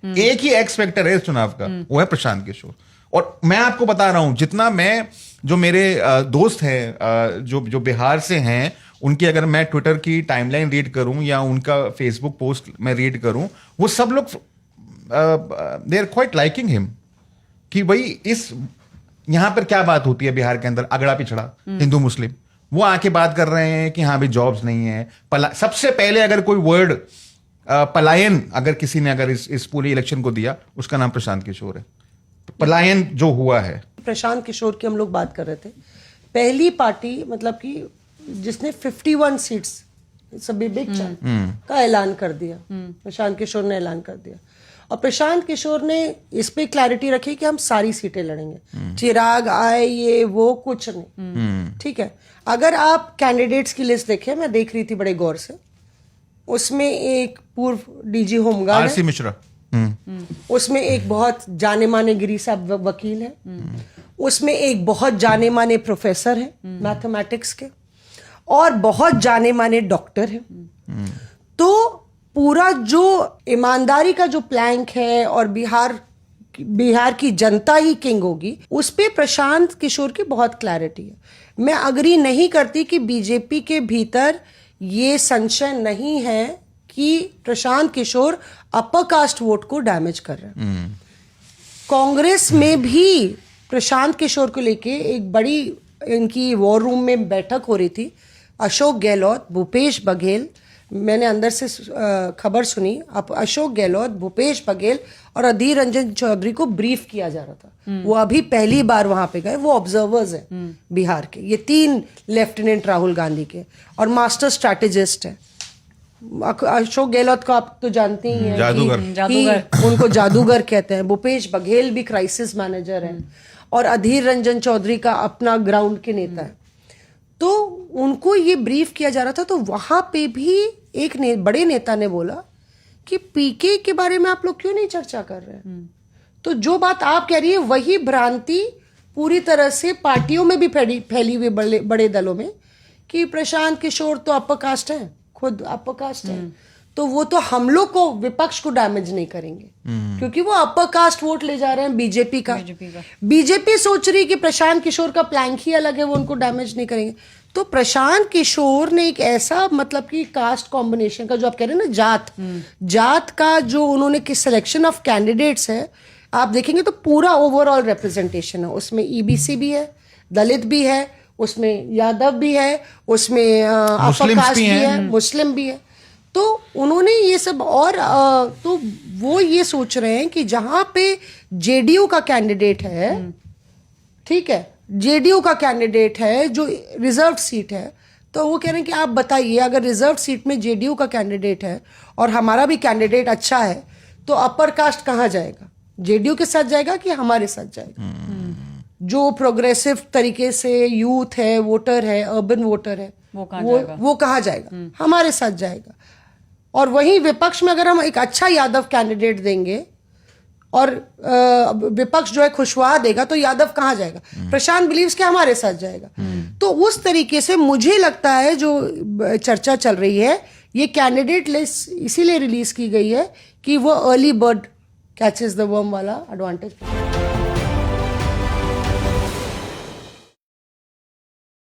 एक ही x factor है इस चुनाव का, वो है प्रशांत किशोर। और मैं आपको बता रहा हूं, जितना मैं, जो मेरे दोस्त हैं जो बिहार से हैं, उनकी अगर मैं ट्विटर की टाइमलाइन रीड करूं या उनका फेसबुक पोस्ट मैं रीड करूं, वो सब लोग they are quite liking him, कि भाई इस यहां पर क्या बात होती है बिहार के अंदर, अगड़ा पिछड़ा हिंदू मुस्लिम, वो आके बात कर रहे हैं कि हाँ भाई जॉब्स नहीं है। सबसे पहले अगर कोई वर्ड पलायन अगर किसी ने अगर इस पूरे इलेक्शन को दिया, उसका नाम प्रशांत किशोर है। पलायन जो हुआ है, प्रशांत किशोर की हम लोग बात कर रहे थे, पहली पार्टी मतलब कि जिसने 51 सीट्स बिग चंक का ऐलान कर दिया, प्रशांत किशोर ने ऐलान कर दिया। और प्रशांत किशोर ने इस पे क्लैरिटी रखी कि हम सारी सीटें लड़ेंगे, चिराग आए ये वो कुछ नहीं, ठीक है। अगर आप कैंडिडेट्स की लिस्ट देखें, मैं देख रही थी बड़े गौर से, उसमें एक पूर्व डीजी होमगार्ड आरसी मिश्रा, उसमें एक बहुत जाने माने गिरी साहब वकील है, उसमें एक बहुत जाने माने प्रोफेसर है मैथमेटिक्स के, और बहुत जाने माने डॉक्टर है। तो पूरा जो ईमानदारी का जो प्लैंक है और बिहार की जनता ही किंग होगी, उस पे प्रशांत किशोर की बहुत क्लैरिटी है। मैं अग्री नहीं करती कि बीजेपी के भीतर ये संशय नहीं है कि Prashant Kishor upper caste vote को डैमेज कर रहे हैं। कांग्रेस में भी प्रशांत किशोर को लेके एक बड़ी इनकी वॉर रूम में बैठक हो रही थी। अशोक गहलोत, भूपेश बघेल, मैंने अंदर से खबर सुनी, अब अशोक गहलोत, भूपेश बघेल और अधीर रंजन चौधरी को ब्रीफ किया जा रहा था। वो अभी पहली बार वहां पे गए, वो ऑब्जर्वर्स हैं बिहार के, ये 3 लेफ्टिनेंट राहुल गांधी के, और मास्टर स्ट्रैटेजिस्ट है। अशोक गहलोत को आप तो जानते ही हैं, जादूगर। उनको जादूगर कहते हैं। भूपेश बघेल भी क्राइसिस मैनेजर है, और अधीर रंजन चौधरी का अपना ग्राउंड के नेता है। तो उनको ये ब्रीफ किया जा रहा था, तो वहां पे भी एक बड़े नेता ने बोला कि पीके के बारे में आप लोग क्यों नहीं चर्चा कर रहे हैं। तो जो बात आप कह रही है वही भ्रांति पूरी तरह से पार्टियों में भी फैली हुई बड़े दलों में, कि प्रशांत किशोर तो अपर कास्ट है, खुद अपर कास्ट है, तो वो तो हम लोग को, विपक्ष को डैमेज नहीं करेंगे, क्योंकि वो अपर कास्ट वोट ले जा रहे हैं बीजेपी का। बीजेपी सोच रही कि प्रशांत किशोर का प्लैंक ही अलग है, वो उनको डैमेज नहीं करेंगे। तो प्रशांत किशोर ने एक ऐसा, मतलब कि कास्ट कॉम्बिनेशन का, जो आप कह रहे हैं ना, जात का जो उन्होंने किस सिलेक्शन ऑफ कैंडिडेट्स है, आप देखेंगे तो पूरा ओवरऑल रिप्रेजेंटेशन है। उसमें ईबीसी भी है, दलित भी है, उसमें यादव भी है, उसमें अपर कास्ट भी है, मुस्लिम भी है। तो उन्होंने ये सब, और तो वो ये सोच रहे हैं कि जहां पे जेडीयू का कैंडिडेट है, ठीक है, जेडीयू का कैंडिडेट है जो रिजर्व सीट है, तो वो कह रहे हैं कि आप बताइए, अगर रिजर्व सीट में जेडीयू का कैंडिडेट है और हमारा भी कैंडिडेट अच्छा है, तो अपर कास्ट कहाँ जाएगा? जेडीयू के साथ जाएगा कि हमारे साथ जाएगा? जो प्रोग्रेसिव तरीके से यूथ है, वोटर है, अर्बन वोटर है, वो कहाँ जाएगा? हमारे साथ जाएगा। और वहीं विपक्ष में अगर हम एक अच्छा यादव कैंडिडेट देंगे और विपक्ष जो है खुशवा देगा, तो यादव कहाँ जाएगा? प्रशांत बिलीव्स के हमारे साथ जाएगा। तो उस तरीके से मुझे लगता है जो चर्चा चल रही है, ये कैंडिडेट लिस्ट इसीलिए रिलीज की गई है कि वो early bird catches the worm वाला एडवांटेज।